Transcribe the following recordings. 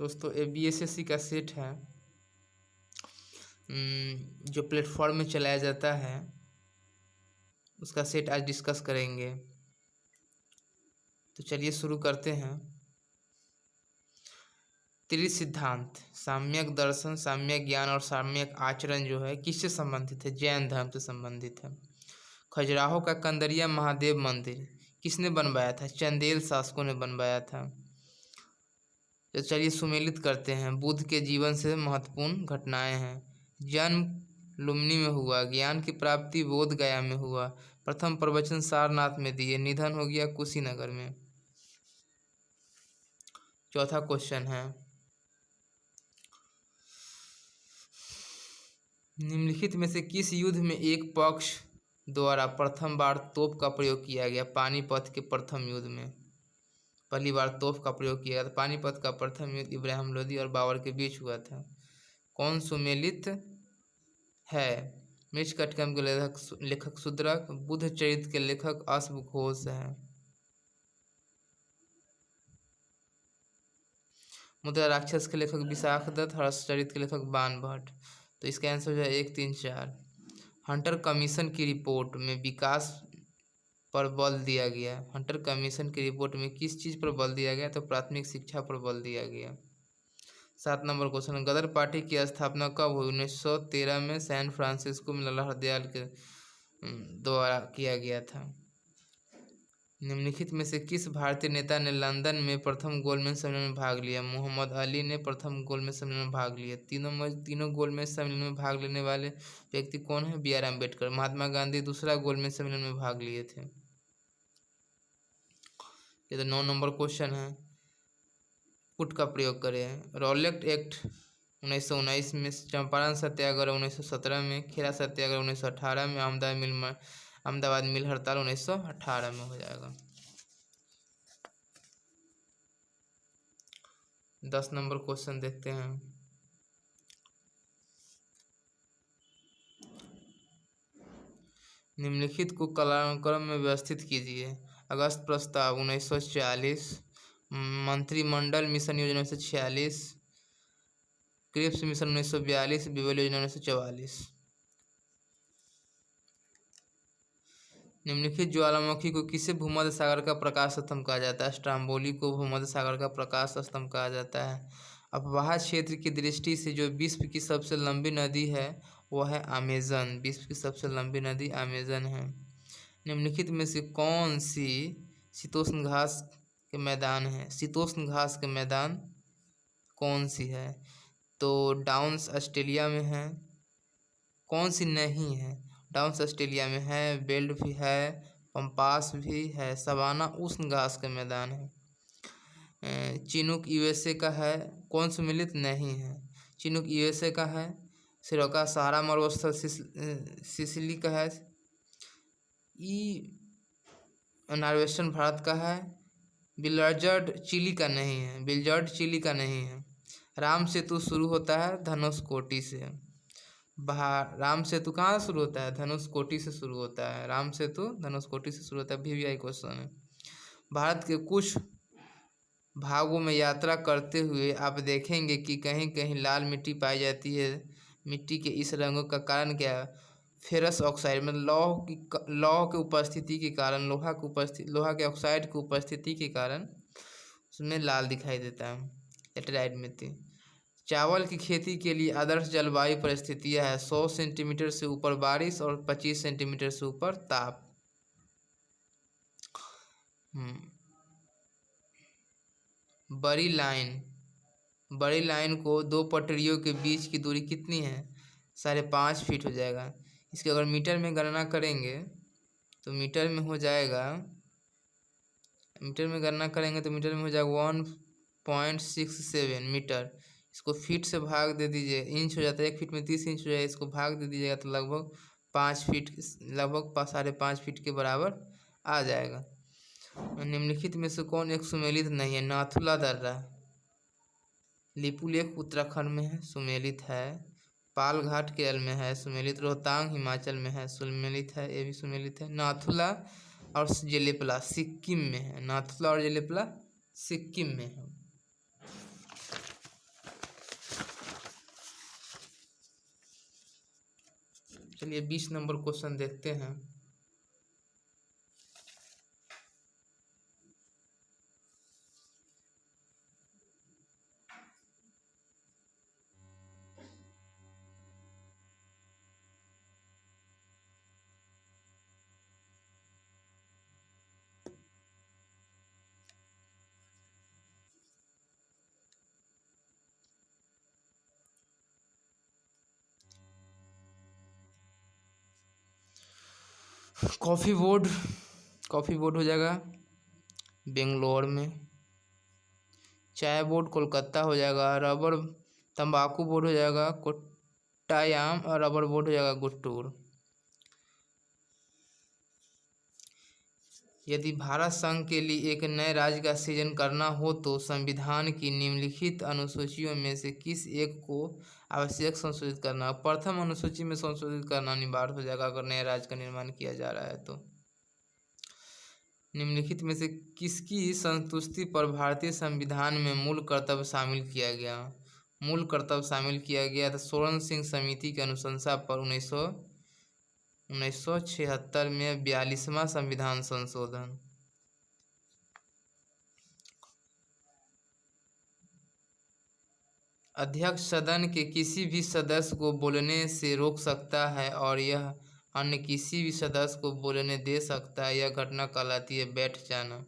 दोस्तों ABSSC का set है जो प्लेटफॉर्म में चलाया जाता है, उसका सेट आज डिस्कस करेंगे। तो चलिए शुरू करते हैं। त्रिसिद्धांत, साम्यक दर्शन, साम्यक ज्ञान और साम्यक आचरण जो है किससे संबंधित है? जैन धर्म से संबंधित है। खजुराहो का कंदरिया महादेव मंदिर किसने बनवाया था? चंदेल शासकों ने बनवाया था। तो चलिए सुमेलित करते हैं। बुद्ध के जीवन से महत्वपूर्ण घटनाएं हैं। जन्म लुम्बिनी में हुआ, ज्ञान की प्राप्ति बोध गया में हुआ, प्रथम प्रवचन सारनाथ में दिए, निधन हो गया कुशीनगर में। चौथा क्वेश्चन है, निम्नलिखित में से किस युद्ध में एक पक्ष द्वारा प्रथम बार तोप का प्रयोग किया गया? पानीपत के प्रथम युद्ध में पहली बार तोप का प्रयोग किया गया था। पानीपत का प्रथम युद्ध इब्राहिम लोदी और बाबर के बीच हुआ था। कौन सुमेलित है? मृच्छकटिकम के लेखक शूद्रक, बुद्ध चरित्र के लेखक अश्वघोष है। मुद्रा राक्षस के लेखक विशाखदत्त, हर्षचरित के लेखक बाण भट्ट। तो इसका आंसर हो जाए 1, 3, 4। हंटर कमीशन की रिपोर्ट में विकास पर बल दिया गया। हंटर कमीशन की रिपोर्ट में किस चीज़ पर बल दिया गया? तो प्राथमिक शिक्षा पर बल दिया गया। 7 नंबर क्वेश्चन, गदर पार्टी की स्थापना कब हुई? 1913 में सैन फ्रांसिस्को में लाला हरदयाल के द्वारा किया गया था। निम्नलिखित में से किस भारतीय नेता ने लंदन में प्रथम गोलमेज सम्मेलन में भाग लिया? मोहम्मद अली ने प्रथम गोलमेज सम्मेलन में भाग लिया। तीनों गोलमेज सम्मेलन में भाग लेने वाले व्यक्ति कौन है? BR अम्बेडकर। महात्मा गांधी दूसरा गोलमेज सम्मेलन में भाग लिए थे। ये तो 9 नंबर क्वेश्चन है। पुट का प्रयोग करें। रॉलेट एक्ट 1919 में, चंपारण सत्याग्रह 1917 में, खेरा सत्याग्रह 1918 में, अहमदाबाद मिल हड़ताल 1918 में हो जाएगा। 10 नंबर क्वेश्चन देखते हैं। निम्नलिखित को कालानुक्रम में व्यवस्थित कीजिए। अगस्त प्रस्ताव 1940, मंत्रिमंडल मिशन योजना 1946, क्रिप्स मिशन 1942, बिबल योजना 1944। निम्नलिखित ज्वालामुखी को किसे भूमध्य सागर का प्रकाश स्तंभ कहा जाता है? स्ट्राम्बोली को भूमध्य सागर का प्रकाश स्तंभ कहा जाता है। अपवाह क्षेत्र की दृष्टि से जो विश्व की सबसे लंबी नदी है वह है अमेजन। विश्व की सबसे लंबी नदी अमेजन है। निम्नलिखित में से कौन सी शीतोष्ण घास के मैदान है? शीतोष्ण घास के मैदान कौन सी है? तो डाउन्स ऑस्ट्रेलिया में है। कौन सी नहीं है? डाउन्स ऑस्ट्रेलिया में है, बेल्ट भी है, पंपास भी है, सवाना उष्ण घास के मैदान है। चिनूक USA का है। कौन सम्मिलित नहीं है? चिनूक USA का है। सिरोका सहारा मरुस्थल सिसिली का है। नॉर्वेस्टर्न भारत का है। बिलजर्ड चिली का नहीं है। बिलजर्ड चिली का नहीं है। राम सेतु शुरू होता है धनुषकोटी से। राम सेतु कहाँ शुरू होता है? धनुषकोटी से शुरू होता है। राम सेतु धनुषकोटी से शुरू होता है। VVI क्वेश्चन है। भारत के कुछ भागों में यात्रा करते हुए आप देखेंगे कि कहीं कहीं लाल मिट्टी पाई जाती है। मिट्टी के इस रंगों का कारण क्या है? फेरस ऑक्साइड मतलब लौह की उपस्थिति के कारण, लोहा के ऑक्साइड की उपस्थिति के कारण उसमें लाल दिखाई देता है। लेटेराइट मिट्टी। चावल की खेती के लिए आदर्श जलवायु परिस्थितियां है। 100 सेंटीमीटर से ऊपर बारिश और 25 सेंटीमीटर से ऊपर ताप। बड़ी लाइन को दो पटरियों के बीच की दूरी कितनी है? 5.5 फीट हो जाएगा। इसके अगर मीटर में गणना करेंगे तो मीटर में हो जाएगा 1.67 मीटर। इसको फीट से भाग दे दीजिए, इंच हो जाता है। 1 फीट में 30 इंच हो जाएगा। इसको भाग दे दीजिएगा तो लगभग 5 फीट, लगभग 5.5 फीट के बराबर आ जाएगा। निम्नलिखित में से कौन एक सुमेलित नहीं है? नाथुला दर्रा। लिपुलेख उत्तराखंड में है, सुमेलित है। पालघाट केरल में है, सुमेलित। रोहतांग हिमाचल में है, सुमेलित है। ये भी सुमेलित है। नाथुला और जेलेपला सिक्किम में है। नाथुला और जेलेपला सिक्किम में है। चलिए 20 नंबर क्वेश्चन देखते हैं। कॉफ़ी बोर्ड हो जाएगा बेंगलोर में। चाय बोर्ड कोलकाता हो जाएगा। रबर तंबाकू बोर्ड हो जाएगा कोट्टायाम। और रबर बोर्ड हो जाएगा गुट्टूर। यदि भारत संघ के लिए एक नए राज्य का सृजन करना हो तो संविधान की निम्नलिखित अनुसूचियों में से किस एक को आवश्यक संशोधित करना? प्रथम अनुसूची में संशोधित करना अनिवार्य हो जाएगा अगर नए राज्य का निर्माण किया जा रहा है तो। निम्नलिखित में से किसकी संतुष्टि पर भारतीय संविधान में मूल कर्तव्य शामिल किया गया? मूल कर्तव्य शामिल किया गया था सोलन सिंह समिति की अनुशंसा पर 1976 में 42वां संविधान संशोधन। अध्यक्ष सदन के किसी भी सदस्य को बोलने से रोक सकता है और यह अन्य किसी भी सदस्य को बोलने दे सकता है। यह घटना कहलाती है बैठ जाना।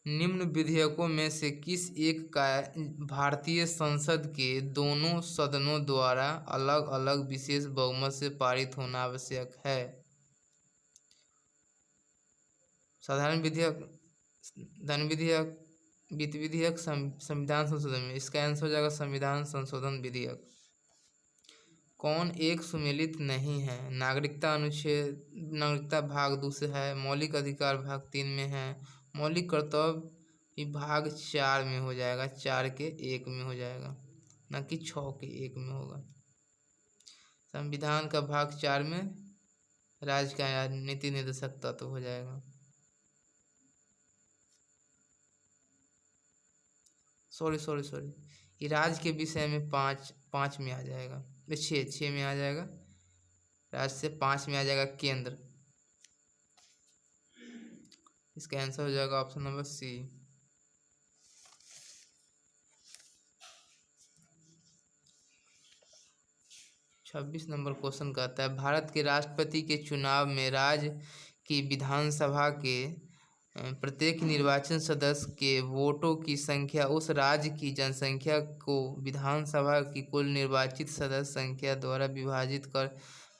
निम्न विधेयकों में से किस एक का भारतीय संसद के दोनों सदनों द्वारा अलग अलग विशेष बहुमत से पारित होना आवश्यक है? साधारण विधेयक, धन विधेयक, वित्त विधेयक, संविधान संशोधन में इसका आंसर हो जाएगा संविधान संशोधन विधेयक। कौन एक सुमेलित नहीं है? नागरिकता भाग 2 से है। मौलिक अधिकार भाग 3 में है। मौलिक कर्तव्य भाग 4 में हो जाएगा। 4 के 1 में हो जाएगा, न कि 6 के 1 में होगा। संविधान का भाग 4 में राज्य का नीति निर्देशक तत्व हो जाएगा। सॉरी ये राज्य के विषय में 5 में आ जाएगा। 6 में आ जाएगा। राज्य से 5 में आ जाएगा केंद्र। इसका आंसर हो जाएगा option number C. 26 number question कहता है भारत के राष्ट्रपति के चुनाव में राज्य की विधानसभा के प्रत्येक निर्वाचन सदस्य के वोटों की संख्या उस राज्य की जनसंख्या को विधानसभा की कुल निर्वाचित सदस्य संख्या द्वारा विभाजित कर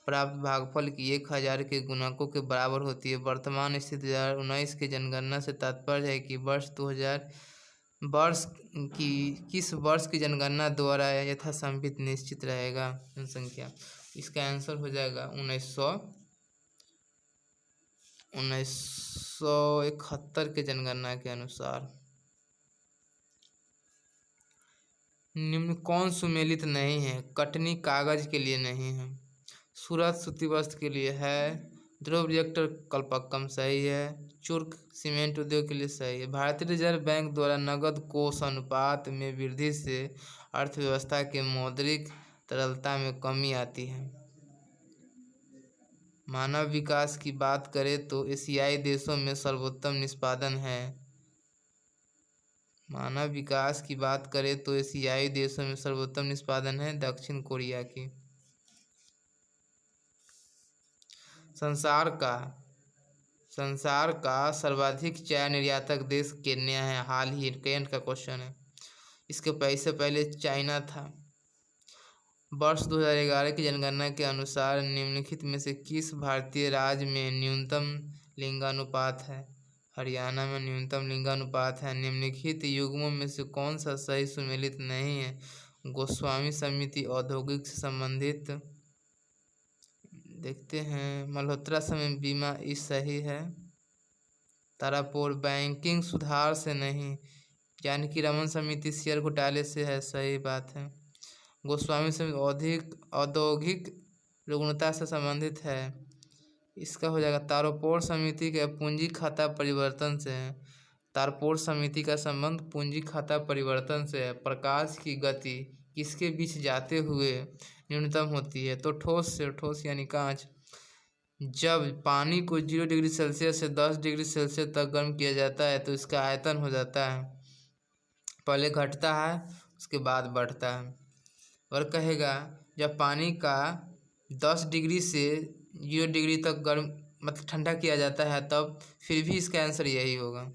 प्राप्त भागफल की 1000 के गुणकों के बराबर होती है। वर्तमान स्थिति 2019 की जनगणना से तात्पर्य है कि किस वर्ष की जनगणना द्वारा यथासंभव निश्चित रहेगा जनसंख्या। इसका आंसर हो जाएगा 1971 के जनगणना के अनुसार। निम्न कौन सुमेलित नहीं है? कटनी कागज के लिए नहीं है। सूरत सूती वस्त्र के लिए है। ध्रुव रिएक्टर कल्पक्कम सही है। चुर्क सीमेंट उद्योग के लिए सही है। भारतीय रिजर्व बैंक द्वारा नकद कोष अनुपात में वृद्धि से अर्थव्यवस्था के मौद्रिक तरलता में कमी आती है। मानव विकास की बात करें तो एशियाई देशों में सर्वोत्तम निष्पादन है। मानव विकास की बात करें तो एशियाई देशों में सर्वोत्तम निष्पादन है दक्षिण कोरिया की। संसार का सर्वाधिक चाय निर्यातक देश केन्या है। हाल ही करंट का क्वेश्चन है। इसके पैसे पहले चाइना था। वर्ष 2011 की जनगणना के अनुसार निम्नलिखित में से किस भारतीय राज्य में न्यूनतम लिंगानुपात है? हरियाणा में न्यूनतम लिंगानुपात है। निम्नलिखित युग्मों में से कौन सा सही सुमेलित नहीं है? गोस्वामी समिति औद्योगिक से संबंधित देखते हैं। मल्होत्रा समय बीमा इस सही है। तारापुर बैंकिंग सुधार से नहीं। जानकी रमन समिति शेयर घोटाले से है, सही बात है। गोस्वामी समिति औद्योगिक रुग्णता से संबंधित है। इसका हो जाएगा तारापुर समिति के पूंजी खाता परिवर्तन से है। तारापुर समिति का संबंध पूंजी खाता परिवर्तन से है। प्रकाश की गति किसके बीच जाते हुए न्यूनतम होती है। तो ठोस यानी कांच, जब पानी को 0 डिग्री सेल्सियस से 10 डिग्री सेल्सियस तक गर्म किया जाता है तो इसका आयतन हो जाता है, पहले घटता है उसके बाद बढ़ता है। और कहेगा जब पानी का 10 डिग्री से 0 डिग्री तक गर्म मतलब ठंडा किया जाता है तब, फिर भी इसका आंसर यही होगा।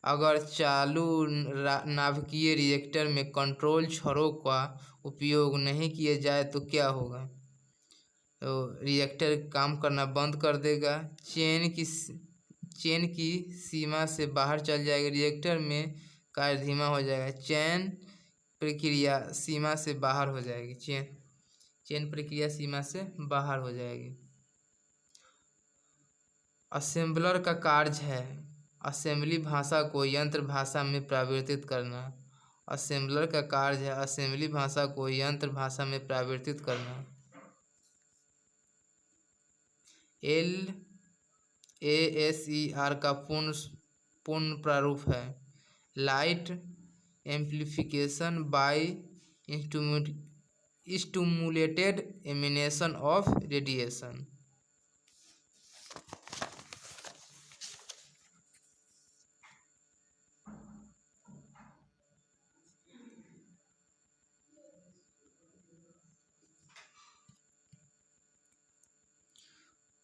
अगर चालू नाभिकीय रिएक्टर में कंट्रोल छड़ों का उपयोग नहीं किया जाए तो क्या होगा? तो रिएक्टर काम करना बंद कर देगा, चेन की सीमा से बाहर चल जाएगा, रिएक्टर में कार्य धीमा हो जाएगा, चेन प्रक्रिया सीमा से बाहर हो जाएगी, चेन प्रक्रिया सीमा से बाहर हो जाएगी। असेंबलर का कार्य है असेंबली भाषा को यंत्र भाषा में परिवर्तित करना। असेंबलर का कार्य है असेंबली भाषा को यंत्र भाषा में परिवर्तित करना। LASER का पूर्ण प्रारूप है light amplification by stimulated emission of radiation.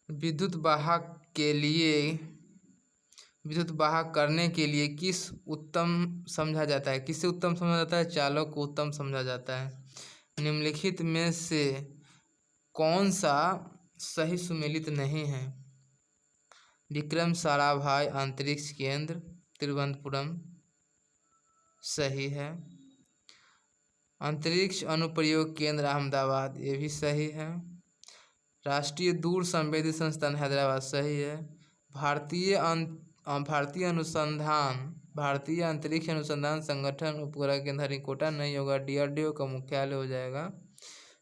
विद्युत वाहक करने के लिए किससे उत्तम समझा जाता है? चालक को उत्तम समझा जाता है। निम्नलिखित में से कौन सा सही सुमेलित नहीं है? विक्रम साराभाई अंतरिक्ष केंद्र तिरुवनंतपुरम सही है। अंतरिक्ष अनुप्रयोग केंद्र अहमदाबाद ये भी सही है। राष्ट्रीय दूर संवेदी संस्थान हैदराबाद सही है। भारतीय अंतरिक्ष अनुसंधान संगठन उपग्रह केंद्र हरिकोटा नहीं होगा, DRDO का मुख्यालय हो जाएगा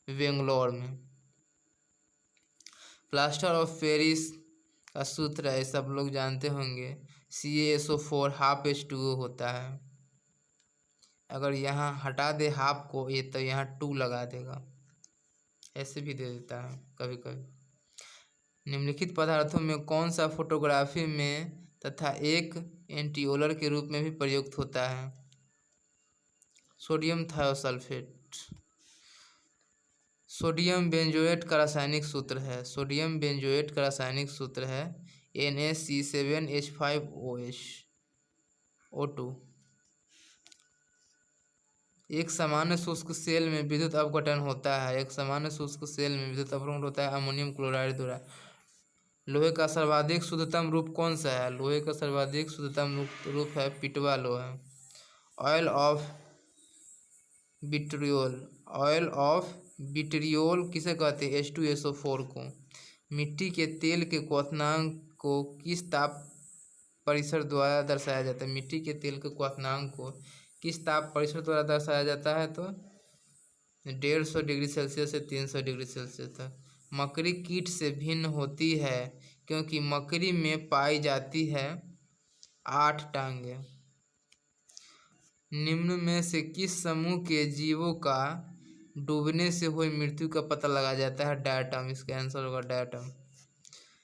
बेंगलोर में। प्लास्टर ऑफ पेरिस का सूत्र है, सब लोग जानते होंगे, CaSO4 हाफ H2O होता है। अगर यहाँ हटा दे हाफ को ये तो यहाँ 2 लगा देगा, ऐसे भी दे देता है कभी कभी। निम्नलिखित पदार्थों में कौन सा फोटोग्राफी में तथा एक एंटीओलर के रूप में भी प्रयुक्त होता है? Sodium thiosulphate. सोडियम बेंजोएट का रासायनिक सूत्र है NaC7H5OH O2। एक सामान्य शुष्क सेल में विद्युत अपघटन होता है अमोनियम क्लोराइड द्वारा। लोहे का सर्वाधिक शुद्धतम रूप कौन सा है? लोहे का सर्वाधिक शुद्धतम रूप है पिटवा लोहा। ऑयल ऑफ विट्रियोल किसे कहते हैं? H2SO4 को। मिट्टी के तेल के क्वथनांक को किस ताप परिसर द्वारा दर्शाया जाता है? मिट्टी के तेल के क्वथनांक को किस ताप परिसर द्वारा दर्शाया जाता है? तो 150 डिग्री सेल्सियस से 300 डिग्री सेल्सियस तक। मकड़ी कीट से भिन्न होती है क्योंकि मकड़ी में पाई जाती है 8 टांगें। निम्न में से किस समूह के जीवों का डूबने से हुई मृत्यु का पता लगाया जाता है? डायटम, इसका आंसर होगा डायटम।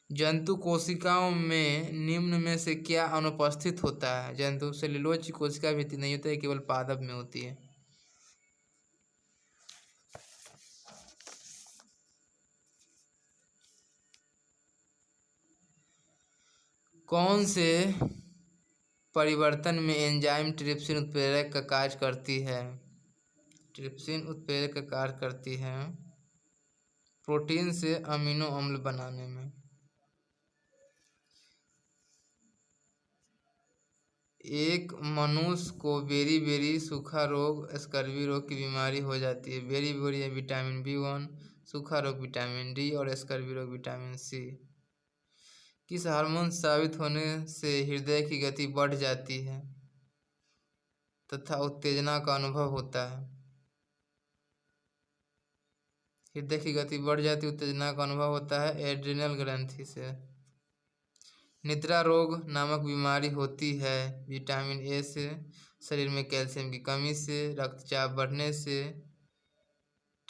जंतु कोशिकाओं में निम्न में से क्या अनुपस्थित होता है? जंतु सेल्यूलोज की कोशिका भी नहीं होता है, केवल पादप में होती है। कौन से परिवर्तन में एंजाइम ट्रिप्सिन उत्प्रेरक का कार्य करती है? ट्रिप्सिन उत्प्रेरक का कार्य करती है प्रोटीन से अमीनो अम्ल बनाने में। एक मनुष्य को बेरी सूखा रोग स्कर्वी रोग की बीमारी हो जाती है। बेरी विटामिन B1, सूखा रोग विटामिन D और स्कर्वी रोग विटामिन C। किस हार्मोन साबित होने से हृदय की गति बढ़ जाती है तथा उत्तेजना का अनुभव होता है? हृदय की गति बढ़ जाती, उत्तेजना का अनुभव होता है एड्रिनल ग्रंथि से। निद्रा रोग नामक बीमारी होती है विटामिन A से, शरीर में कैल्शियम की कमी से, रक्तचाप बढ़ने से,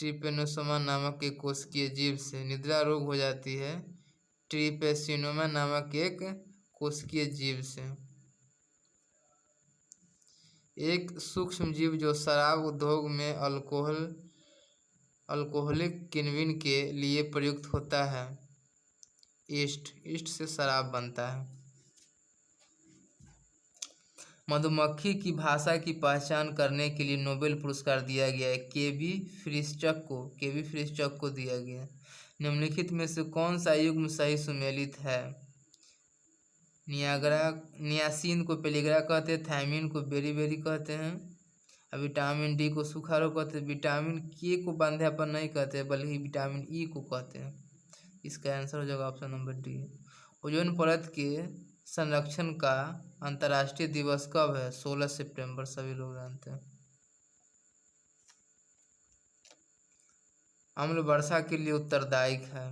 ट्रिपेनोसोमा नामक एक कोशिकीय जीव से निद्रा रोग हो जाती है ट्रिपेसिनोमा नामक एक कोशिकीय जीव से। एक सूक्ष्म जीव जो शराब उद्योग में अल्कोहलिक किण्वन के लिए प्रयुक्त होता है। ईस्ट से शराब बनता है। मधुमक्खी की भाषा की पहचान करने के लिए नोबेल पुरस्कार दिया गया है केवी फ्रिश्चक को दिया गया। निम्नलिखित में से कौन सा युग्म सही सुमेलित है? नियासिन को पेलिग्रा कहते हैं, थायमिन को बेरी कहते हैं, विटामिन डी को सूखा रोग कहते हैं, विटामिन के को बांध्यापन नहीं कहते बल्कि विटामिन ई को कहते हैं। इसका आंसर हो जाएगा ऑप्शन नंबर डी। ओजोन परत के संरक्षण का अंतर्राष्ट्रीय दिवस कब है? 16 सितंबर, सभी लोग जानते हैं। अम्ल वर्षा के लिए उत्तरदायी है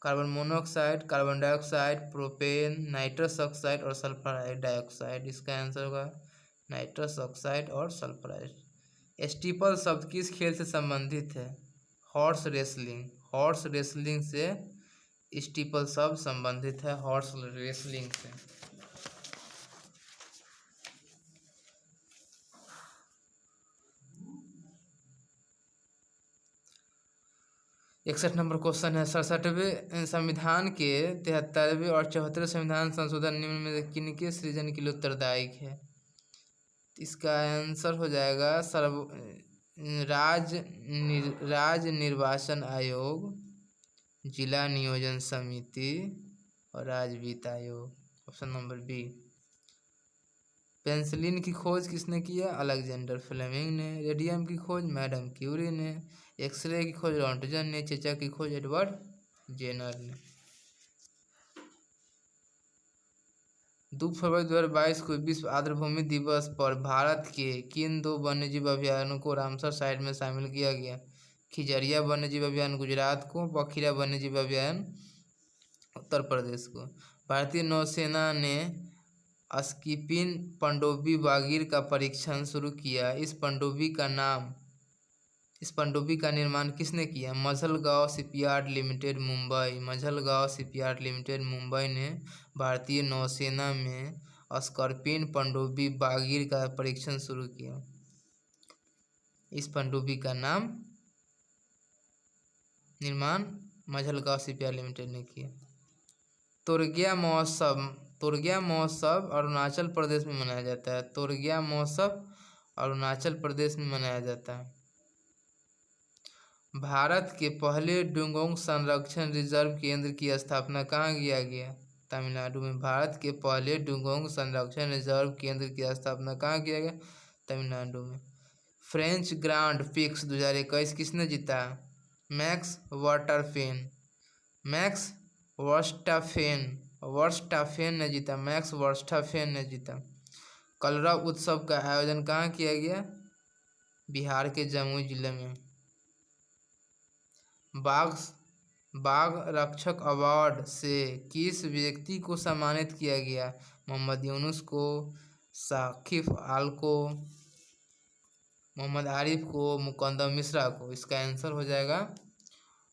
carbon monoxide, carbon dioxide, propane, nitrous oxide और सल्फर डाइऑक्साइड। इसका आंसर होगा नाइट्रस ऑक्साइड और सल्फर। स्टीपल शब्द किस खेल से संबंधित है? हॉर्स रेसलिंग से स्टीपल शब्द संबंधित है, हॉर्स रेसलिंग से। 61 नंबर क्वेश्चन है, 67वें संविधान के 73वें और 74वें संविधान संशोधन निम्न में किनके सृजन के लिए उत्तरदायी है? इसका आंसर हो जाएगा राज्य निर्वाचन आयोग, जिला नियोजन समिति और राज्य वित्त आयोग। Option number B. पेंसिलिन की खोज किसने किया? अलेक्जेंडर फ्लेमिंग ने। रेडियम की खोज मैडम क्यूरी ने। एक्सरे की खोज रॉन्टजन ने। चेचा की खोज एडवर्ड जेनर ने। 2 फरवरी 2022 को विश्व आर्द्रभूमि दिवस पर भारत के किन 2 वन्यजीव अभयारण्यों को रामसर साइट में शामिल किया गया? खिजरिया वन्यजीव अभयारण्य गुजरात को, बखिरा वन्यजीव अभयारण्य उत्तर प्रदेश को। भारतीय नौसेना ने स्कीपिंग पनडुब्बी बागीर का परीक्षण शुरू किया। इस पनडुब्बी का निर्माण किसने किया? मझलगांव शिपयार्ड लिमिटेड मुंबई ने भारतीय नौसेना में स्कॉर्पिन पनडुब्बी बागीर का परीक्षण शुरू किया। इस पनडुब्बी का निर्माण मझलगांव शिपयार्ड लिमिटेड ने किया। तोरगिया महोत्सव अरुणाचल प्रदेश में मनाया जाता है। तोरगिया महोत्सव अरुणाचल प्रदेश में मनाया जाता है। भारत के पहले डुगोंग संरक्षण रिजर्व केंद्र की स्थापना कहाँ किया गया? तमिलनाडु में। भारत के पहले डुगोंग संरक्षण रिजर्व केंद्र की स्थापना कहाँ किया गया? तमिलनाडु में। फ्रेंच ग्रांड प्रिक्स 2021 किसने जीता? मैक्स वर्स्टाफेन ने जीता। मैक्स वर्स्टाफेन ने जीता। कलरव उत्सव का आयोजन कहाँ किया गया? बिहार के जमुई जिले में। बाघ रक्षक अवार्ड से किस व्यक्ति को सम्मानित किया गया? मोहम्मद यूनुस को, साकिब आल को, मोहम्मद आरिफ को, मुकंदम मिश्रा को। इसका आंसर हो जाएगा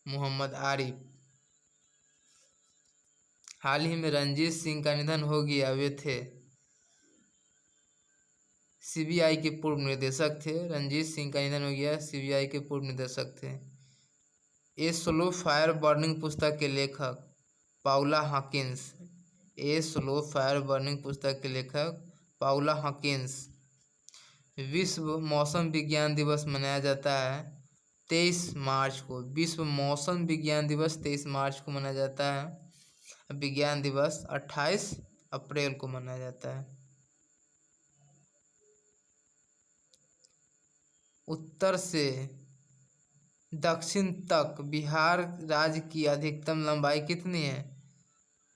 मोहम्मद आरिफ। हाल ही में रंजीत सिंह का निधन हो गया। वे थे सीबीआई के पूर्व निदेशक थे। रंजीत सिंह का निधन हो गया, सीबीआई के पूर्व निदेशक थे। ए स्लो फायर बर्निंग पुस्तक के लेखक Paula Hawkins. A slow fire burning पुस्तक के लेखक पाउला हॉकिंस। विश्व मौसम विज्ञान दिवस मनाया जाता है 23 मार्च को। विश्व मौसम विज्ञान दिवस 23 मार्च को मनाया जाता है। विज्ञान दिवस 28 अप्रैल को मनाया जाता है। उत्तर से दक्षिण तक बिहार राज्य की अधिकतम लंबाई कितनी है?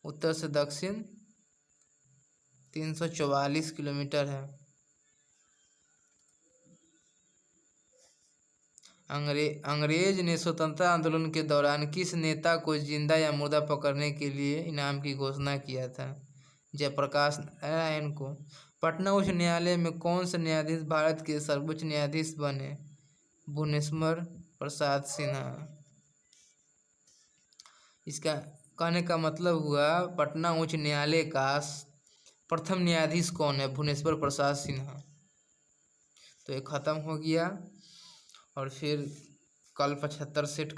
उत्तर से दक्षिण 344 किलोमीटर है। अंग्रेज ने स्वतंत्रता आंदोलन के दौरान किस नेता को जिंदा या मुर्दा पकड़ने के लिए इनाम की घोषणा किया था? जयप्रकाश नारायण को। पटना उच्च न्यायालय में कौन से न्यायाधीश भारत के सर्वोच्च न्यायाधीश बने? भुवनेश्वर प्रसाद सिन्हा। इसका कहने का मतलब हुआ पटना उच्च न्यायालय का प्रथम न्यायाधीश कौन है? भुवनेश्वर प्रसाद सिन्हा। तो ये खत्म हो गया और फिर कल 75 सेट का